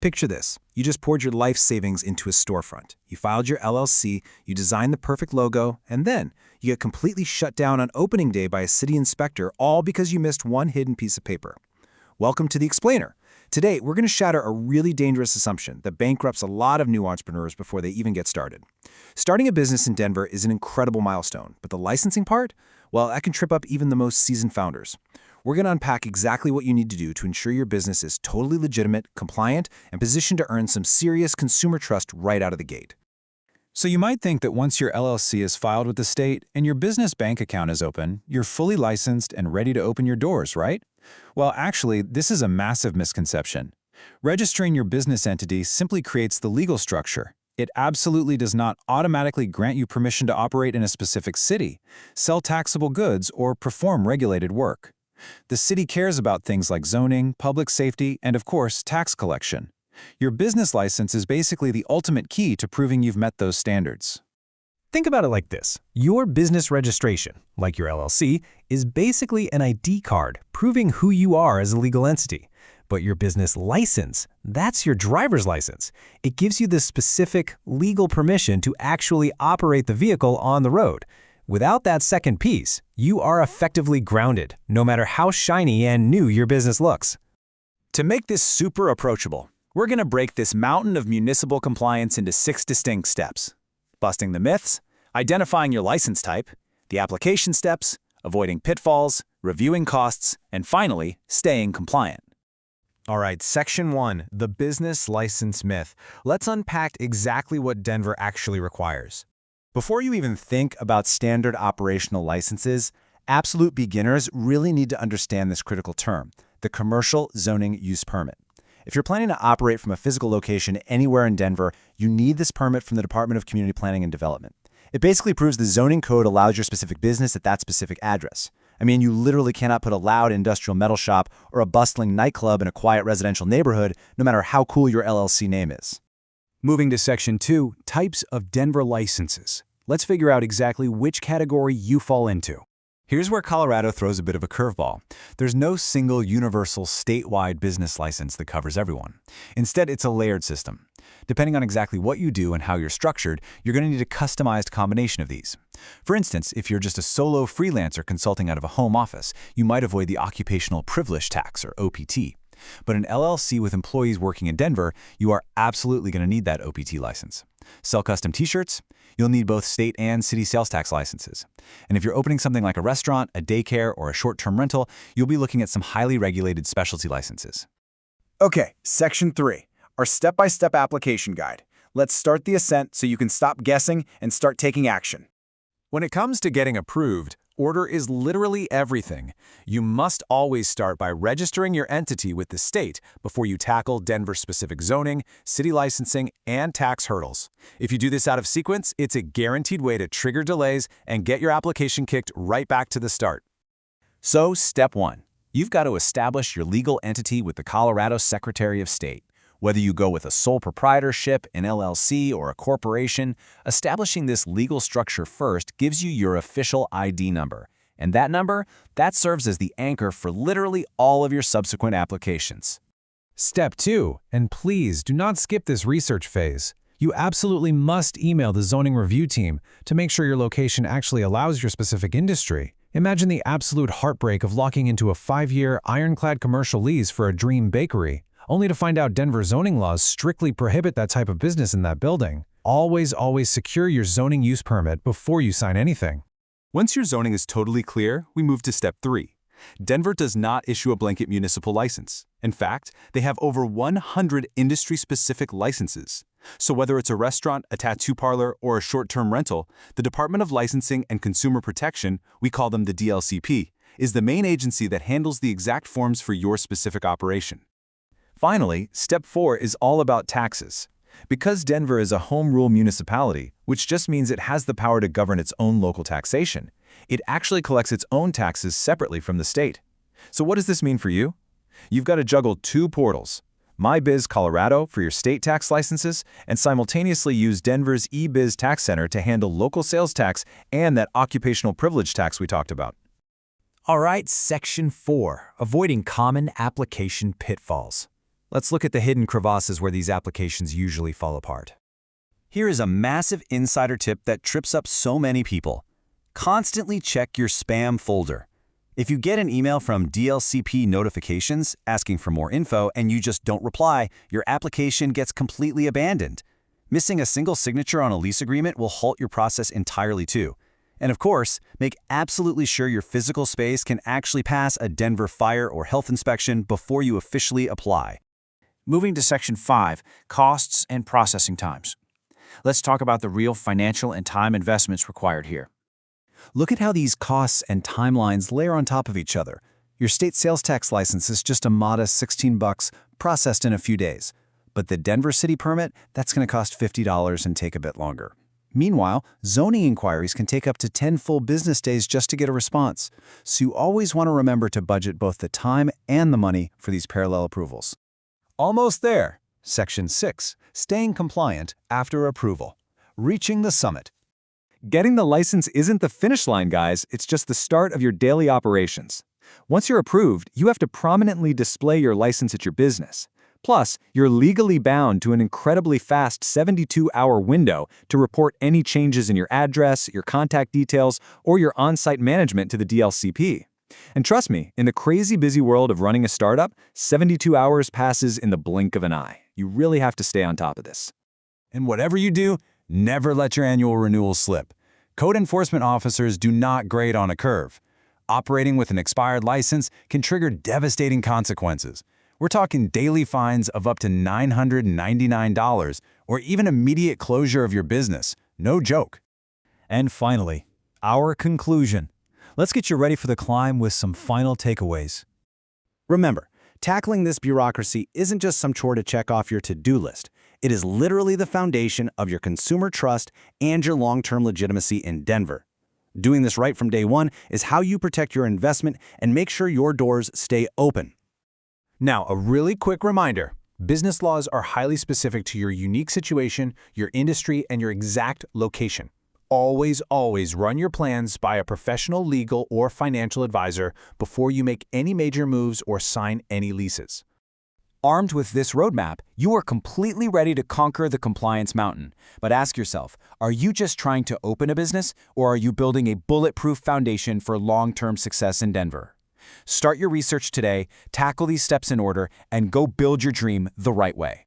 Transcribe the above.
Picture this. You just poured your life savings into a storefront. You filed your LLC, you designed the perfect logo, and then you get completely shut down on opening day by a city inspector, all because you missed one hidden piece of paper. Welcome to The Explainer. Today, we're going to shatter a really dangerous assumption that bankrupts a lot of new entrepreneurs before they even get started. Starting a business in Denver is an incredible milestone, but the licensing part? Well, that can trip up even the most seasoned founders. We're going to unpack exactly what you need to do to ensure your business is totally legitimate, compliant, and positioned to earn some serious consumer trust right out of the gate. So you might think that once your LLC is filed with the state and your business bank account is open, you're fully licensed and ready to open your doors, right? Well, actually, this is a massive misconception. Registering your business entity simply creates the legal structure. It absolutely does not automatically grant you permission to operate in a specific city, sell taxable goods, or perform regulated work. The city cares about things like zoning, public safety, and of course, tax collection. Your business license is basically the ultimate key to proving you've met those standards. Think about it like this. Your business registration, like your LLC, is basically an ID card proving who you are as a legal entity. But your business license, that's your driver's license. It gives you the specific legal permission to actually operate the vehicle on the road. Without that second piece, you are effectively grounded, no matter how shiny and new your business looks. To make this super approachable, we're going to break this mountain of municipal compliance into 6 distinct steps. Busting the myths, identifying your license type, the application steps, avoiding pitfalls, reviewing costs, and finally, staying compliant. All right, Section 1, the business license myth. Let's unpack exactly what Denver actually requires. Before you even think about standard operational licenses, absolute beginners really need to understand this critical term, the Commercial Zoning Use Permit. If you're planning to operate from a physical location anywhere in Denver, you need this permit from the Department of Community Planning and Development. It basically proves the zoning code allows your specific business at that specific address. I mean, you literally cannot put a loud industrial metal shop or a bustling nightclub in a quiet residential neighborhood, no matter how cool your LLC name is. Moving to Section 2, types of Denver licenses. Let's figure out exactly which category you fall into. Here's where Colorado throws a bit of a curveball. There's no single universal statewide business license that covers everyone. Instead, it's a layered system. Depending on exactly what you do and how you're structured, you're going to need a customized combination of these. For instance, if you're just a solo freelancer consulting out of a home office, you might avoid the occupational privilege tax, or OPT. But an LLC with employees working in Denver, you are absolutely going to need that OPT license. Sell custom t-shirts? You'll need both state and city sales tax licenses. And if you're opening something like a restaurant, a daycare, or a short-term rental, you'll be looking at some highly regulated specialty licenses. Okay, Section 3, our step-by-step application guide. Let's start the ascent so you can stop guessing and start taking action. When it comes to getting approved, order is literally everything. You must always start by registering your entity with the state before you tackle Denver-specific zoning, city licensing, and tax hurdles. If you do this out of sequence, it's a guaranteed way to trigger delays and get your application kicked right back to the start. So, Step 1. You've got to establish your legal entity with the Colorado Secretary of State. Whether you go with a sole proprietorship, an LLC, or a corporation, establishing this legal structure first gives you your official ID number. And that number, that serves as the anchor for literally all of your subsequent applications. Step 2, and please do not skip this research phase. You absolutely must email the zoning review team to make sure your location actually allows your specific industry. Imagine the absolute heartbreak of locking into a 5-year ironclad commercial lease for a dream bakery, only to find out Denver zoning laws strictly prohibit that type of business in that building. Always secure your zoning use permit before you sign anything. Once your zoning is totally clear, we move to Step 3. Denver does not issue a blanket municipal license. In fact, they have over 100 industry-specific licenses. So whether it's a restaurant, a tattoo parlor, or a short-term rental, the Department of Licensing and Consumer Protection, we call them the DLCP, is the main agency that handles the exact forms for your specific operation. Finally, Step 4 is all about taxes. Because Denver is a home rule municipality, which just means it has the power to govern its own local taxation, it actually collects its own taxes separately from the state. So what does this mean for you? You've got to juggle 2 portals, MyBiz Colorado for your state tax licenses, and simultaneously use Denver's eBiz Tax Center to handle local sales tax and that occupational privilege tax we talked about. All right, Section 4, avoiding common application pitfalls. Let's look at the hidden crevasses where these applications usually fall apart. Here is a massive insider tip that trips up so many people. Constantly check your spam folder. If you get an email from DLCP notifications asking for more info and you just don't reply, your application gets completely abandoned. Missing a single signature on a lease agreement will halt your process entirely too. And of course, make absolutely sure your physical space can actually pass a Denver fire or health inspection before you officially apply. Moving to Section 5, Costs and Processing Times. Let's talk about the real financial and time investments required here. Look at how these costs and timelines layer on top of each other. Your state sales tax license is just a modest $16 processed in a few days. But the Denver city permit, that's going to cost $50 and take a bit longer. Meanwhile, zoning inquiries can take up to 10 full business days just to get a response. So you always want to remember to budget both the time and the money for these parallel approvals. Almost there. Section 6, Staying Compliant After Approval. Reaching the summit. Getting the license isn't the finish line, guys. It's just the start of your daily operations. Once you're approved, you have to prominently display your license at your business. Plus, you're legally bound to an incredibly fast 72-hour window to report any changes in your address, your contact details, or your on-site management to the DLCP. And trust me, in the crazy busy world of running a startup, 72 hours passes in the blink of an eye. You really have to stay on top of this. And whatever you do, never let your annual renewal slip. Code enforcement officers do not grade on a curve. Operating with an expired license can trigger devastating consequences. We're talking daily fines of up to $999 or even immediate closure of your business. No joke. And finally, our conclusion. Let's get you ready for the climb with some final takeaways. Remember, tackling this bureaucracy isn't just some chore to check off your to-do list. It is literally the foundation of your consumer trust and your long-term legitimacy in Denver. Doing this right from day one is how you protect your investment and make sure your doors stay open. Now, a really quick reminder. Business laws are highly specific to your unique situation, your industry, and your exact location. Always, always run your plans by a professional legal or financial advisor before you make any major moves or sign any leases. Armed with this roadmap, you are completely ready to conquer the compliance mountain. But ask yourself, are you just trying to open a business, or are you building a bulletproof foundation for long-term success in Denver? Start your research today, tackle these steps in order, and go build your dream the right way.